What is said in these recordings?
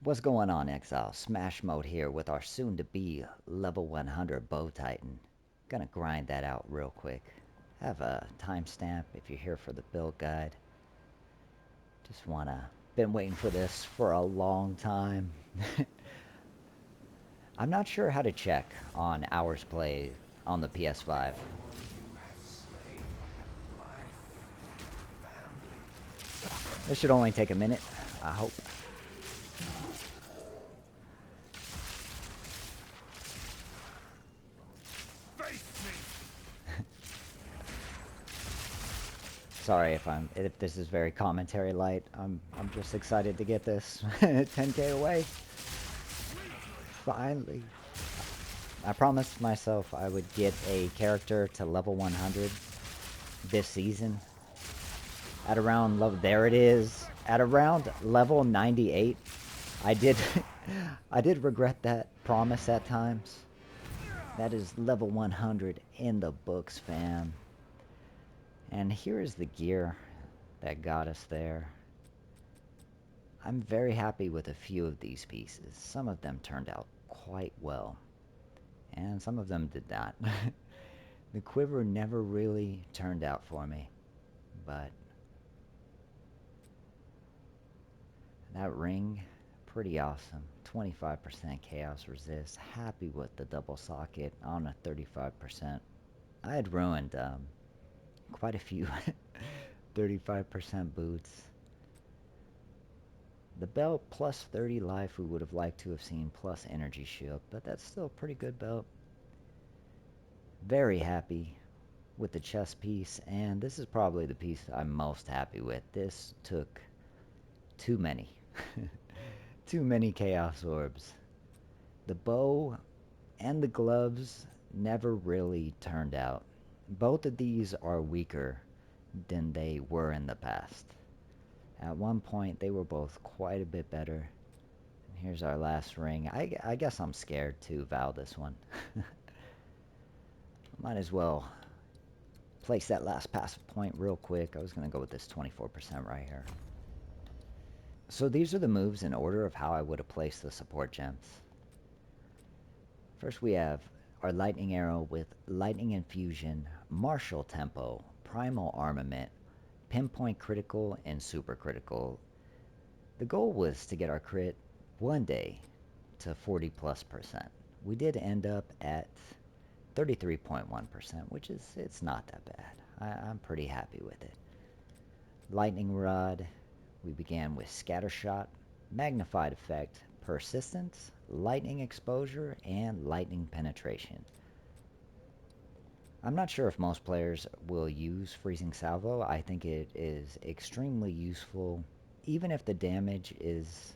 What's going on, Exile? Smash mode here with our soon-to-be level 100 Bow Titan. Gonna grind that out real quick. Have a timestamp if you're here for the build guide. Just wanna... Been waiting for this for a long time. I'm not sure how to check on hours played on the PS5. This should only take a minute, I hope. Sorry if this is very commentary light. I'm just excited to get this 10k away. Finally. I promised myself I would get a character to level 100 this season. At around level, there it is. At around level 98, I did I did regret that promise at times. That is level 100 in the books, fam. And here is the gear that got us there. I'm very happy with a few of these pieces. Some of them turned out quite well, and some of them did not. The quiver never really turned out for me, but that ring, pretty awesome. 25% chaos resist. Happy with the double socket on a 35%. I had ruined quite a few 35% boots. The belt plus 30 life we would have liked to have seen plus energy shield, but that's still a pretty good belt. Very happy with the chest piece, and this is probably the piece I'm most happy with. This took too many. Too many chaos orbs. The bow and the gloves never really turned out. Both of these are weaker than they were in the past. At one point, they were both quite a bit better. Here's our last ring. I guess I'm scared to vow this one. Might as well place that last passive point real quick. I was going to go with this 24% right here. So these are the moves in order of how I would have placed the support gems. First we have our lightning arrow with lightning infusion, martial tempo, primal armament, pinpoint critical, and super critical. The goal was to get our crit one day to 40+%. We did end up at 33.1%, which is, it's not that bad. I'm pretty happy with it. Lightning rod, we began with scattershot, magnified effect, persistence, lightning exposure, and lightning penetration. I'm not sure if most players will use freezing salvo. I think it is extremely useful, even if the damage is,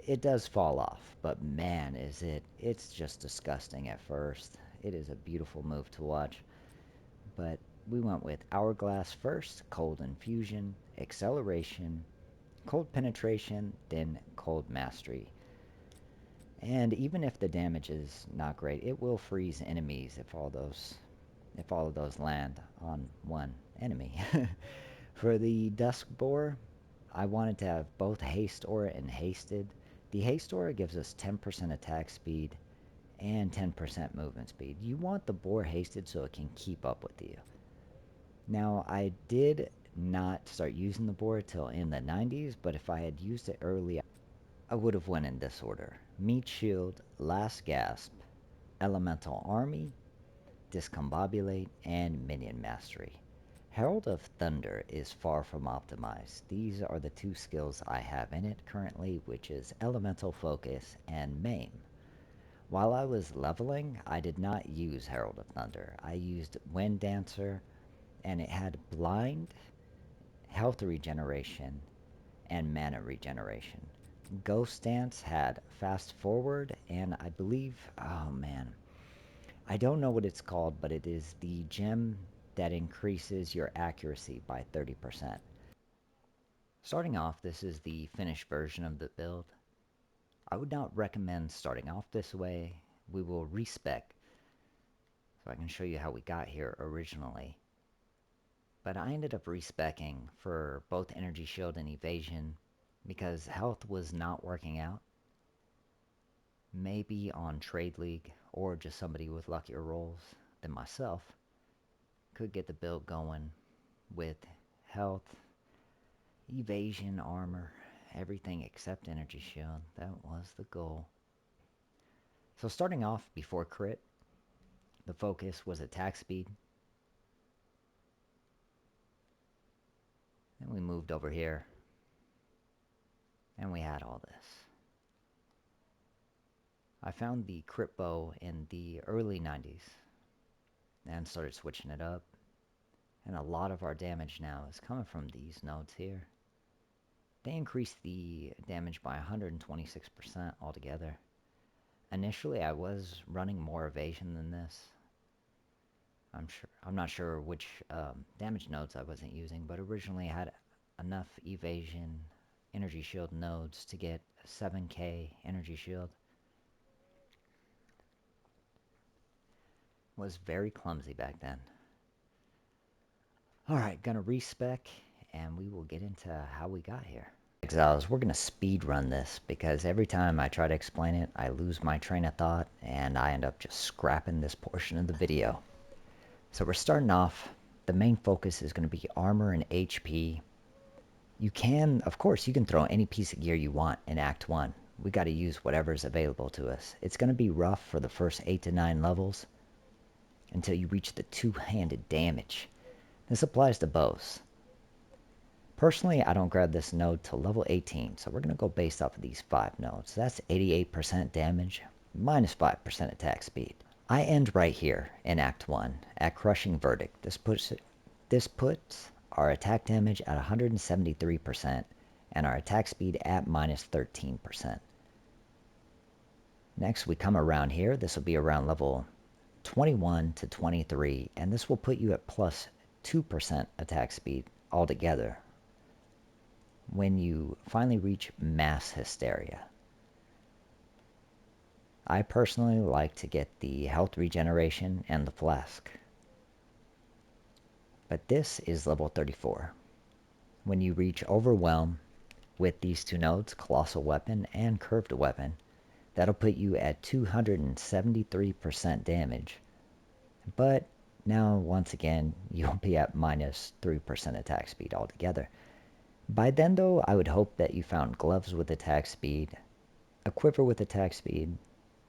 it does fall off, but man, it's just disgusting at first. It is a beautiful move to watch. But we went with Hourglass first, Cold Infusion, Acceleration, Cold Penetration, then Cold Mastery. And even if the damage is not great, it will freeze enemies if all of those land on one enemy. For the Dusk Boar, I wanted to have both Haste Aura and Hasted. The Haste Aura gives us 10% attack speed and 10% movement speed. You want the Boar hasted so it can keep up with you. Now, I did not start using the Boar till in the 90s, but if I had used it early, I would have went in this order. Meat Shield, Last Gasp, Elemental Army, Discombobulate, and Minion Mastery. Herald of Thunder is far from optimized. These are the two skills I have in it currently, which is Elemental Focus and Maim. While I was leveling, I did not use Herald of Thunder. I used Wind Dancer, and it had Blind, Health Regeneration, and Mana Regeneration. Ghost Dance had Fast Forward, and I believe, oh man, I don't know what it's called, but it is the gem that increases your accuracy by 30%. Starting off, this is the finished version of the build. I would not recommend starting off this way. We will respec, so I can show you how we got here originally. But I ended up respecing for both energy shield and evasion. because health was not working out. Maybe on Trade League or just somebody with luckier rolls than myself could get the build going with health, evasion, armor, everything except energy shield. That was the goal. So starting off before crit, the focus was attack speed. Then we moved over here and we had all this. I found the crit bow in the early 90s and started switching it up. And a lot of our damage now is coming from these nodes here. They increased the damage by 126% altogether. Initially, I was running more evasion than this. I'm not sure which damage nodes I wasn't using, but originally I had enough evasion energy shield nodes to get 7k energy shield. Was very clumsy back then. Alright, gonna respec, and we will get into how we got here. Exiles, we're gonna speed run this, because every time I try to explain it, I lose my train of thought, and I end up just scrapping this portion of the video. So we're starting off, the main focus is gonna be armor and HP. You can, of course, you can throw any piece of gear you want in Act 1. We gotta use whatever's available to us. It's gonna be rough for the first 8 to 9 levels, until you reach the two-handed damage. This applies to bows. Personally, I don't grab this node till level 18, so we're going to go based off of these 5 nodes. That's 88% damage, minus 5% attack speed. I end right here in Act 1 at Crushing Verdict. This puts our attack damage at 173% and our attack speed at minus 13%. Next, we come around here. This will be around level 21 to 23, and this will put you at plus 2% attack speed altogether when you finally reach mass hysteria. I personally like to get the health regeneration and the flask, but this is level 34. When you reach overwhelm with these two nodes, colossal weapon and curved weapon, that'll put you at 273% damage. But now, once again, you'll be at minus 3% attack speed altogether. By then, though, I would hope that you found gloves with attack speed, a quiver with attack speed,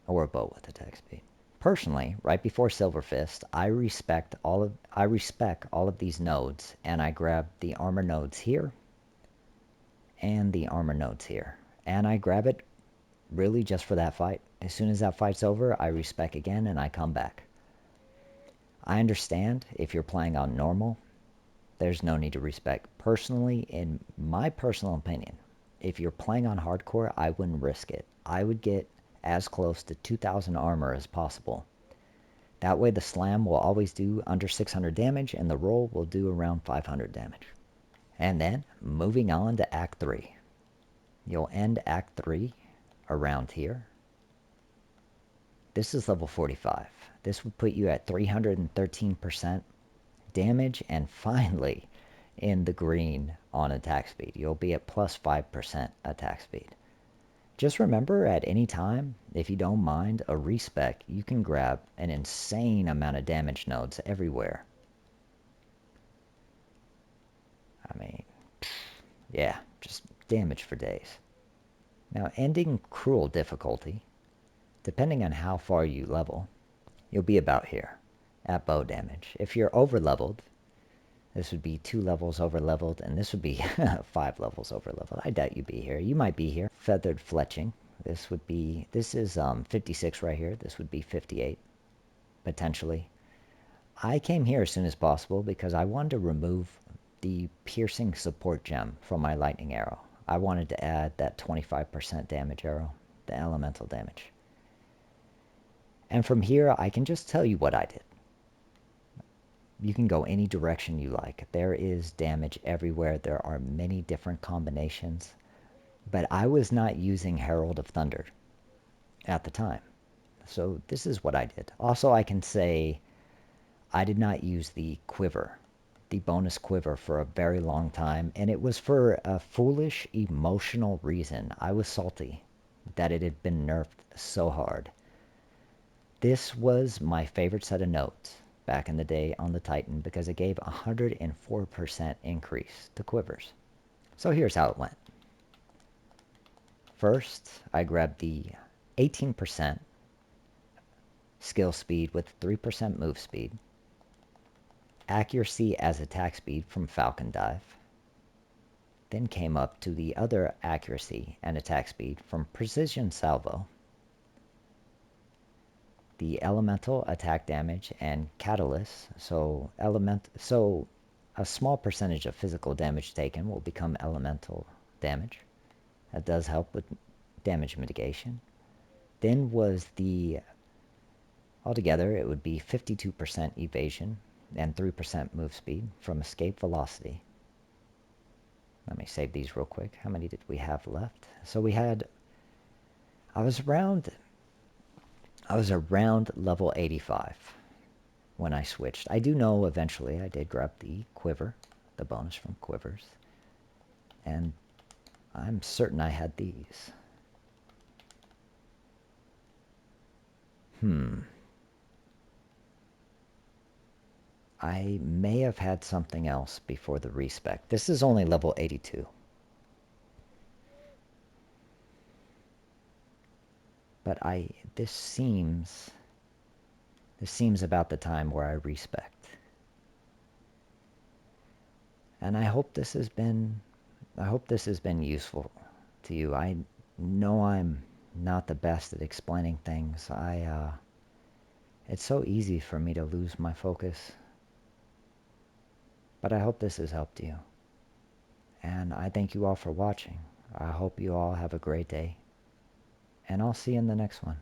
or a bow with attack speed. Personally, right before Silver Fist, I respec all of these nodes, and I grab the armor nodes here and the armor nodes here. And I grab it really just for that fight. As soon as that fight's over, I respec again and I come back. I understand if you're playing on normal, there's no need to respec. Personally, in my personal opinion, if you're playing on hardcore, I wouldn't risk it. I would get as close to 2000 armor as possible. That way the slam will always do under 600 damage and the roll will do around 500 damage. And then, moving on to Act 3. You'll end Act 3 around here. This is level 45. This would put you at 313% damage and finally in the green on attack speed. You'll be at plus 5% attack speed. Just remember, at any time, if you don't mind a respec, you can grab an insane amount of damage nodes everywhere. I mean, yeah, just damage for days. Now, ending cruel difficulty, depending on how far you level, you'll be about here at bow damage. If you're over leveled, this would be 2 levels over leveled, and this would be 5 levels over leveled. I doubt you'd be here. You might be here. Feathered fletching. This is 56 right here. This would be 58, potentially. I came here as soon as possible because I wanted to remove the piercing support gem from my lightning arrow. I wanted to add that 25% damage arrow, the elemental damage. And from here, I can just tell you what I did. You can go any direction you like. There is damage everywhere. There are many different combinations. But I was not using Herald of Thunder at the time. So this is what I did. Also, I can say I did not use the quiver the bonus quiver for a very long time, and it was for a foolish emotional reason. I was salty that it had been nerfed so hard. This was my favorite set of notes back in the day on the Titan because it gave 104% increase to quivers. So here's how it went. First, I grabbed the 18% skill speed with 3% move speed, accuracy as attack speed from Falcon Dive, then came up to the other accuracy and attack speed from Precision Salvo, the elemental attack damage and catalyst, so a small percentage of physical damage taken will become elemental damage. That does help with damage mitigation. Then was the altogether, it would be 52% evasion and 3% move speed from escape velocity. Let me save these real quick. How many did we have left? So we had, I was around level 85 when I switched. I do know eventually I did grab the quiver, the bonus from quivers, and I'm certain I had these. I may have had something else before the respec. This is only level 82. But this seems about the time where I respec. And I hope this has been useful to you. I know I'm not the best at explaining things. It's so easy for me to lose my focus. But I hope this has helped you. And I thank you all for watching. I hope you all have a great day. And I'll see you in the next one.